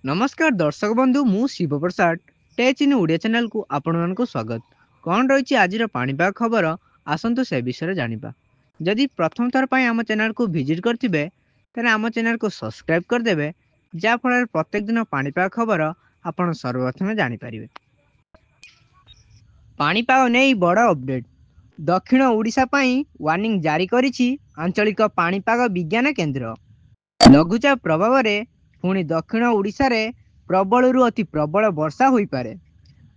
नमस्कार दर्शक बंधु मु शिव प्रसाद टेच इन ओडिया चैनल को आपण मानक स्वागत। कौन रही आज पाणीपाग खबर आसतु से विषय जानिबा। जदि प्रथम थर पर आम चैनल को विजिट करते तेरे आम चैनल को सब्सक्राइब करदे जहाँफल प्रत्येक दिन पाणीपाग खबर आपण सर्वप्रथम जानीपारे। पाणीपाग नहीं बड़ अपडेट। दक्षिण ओडिशा पई वार्निंग जारी करिछि आंचलिक पाणीपाग विज्ञान केंद्र। लघुचाप प्रभाव में पुणी दक्षिण ओडिशा रे प्रबल अति प्रबल वर्षा हो पारे।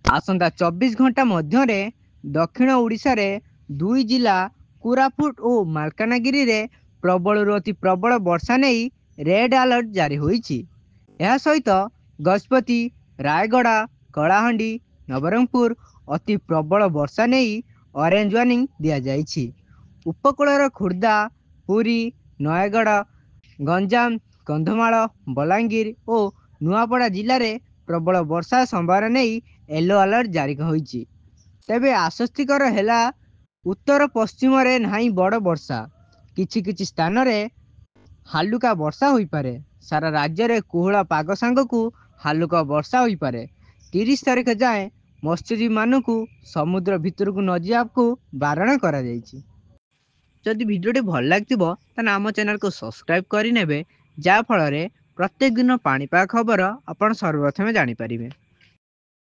आसंता 24 घंटा मध्य दक्षिण ओडिशा रे दुई जिला कोरापुट और मालकानगिरी रे प्रबल अति प्रबल वर्षा नहीं रेड अलर्ट जारी होईछि। यह सहित गजपति रायगड़ा कलाहांडी नवरंगपुर अति प्रबल वर्षा नहीं ऑरेंज वार्निंग दिया जाइछि। उपकूल खुर्दा पुरी नयगढ़ गंजाम कंधमाल बलांगीर और नुआपड़ा जिले में प्रबल वर्षा संभावना नहीं येलो अलर्ट जारी होईछि। तेबे आश्वस्तिकर है उत्तर पश्चिम रे नहीं बड़ वर्षा किछि किछि स्थान रे हालुका वर्षा हो पारे। सारा राज्य में कोहला पाग सांग को हालुका वर्षा हो पारे। 30 तारीख जाए मत्स्यजीवी मानू समुद्र भितर को न जावाक बारण करा जायछि। जदि भिडियोटी भल लगे ताना आम चैनल को सब्सक्राइब करने जहाँफल प्रत्येक दिन पाणीपाग खबर आपण सर्वप्रथम जानीपारे।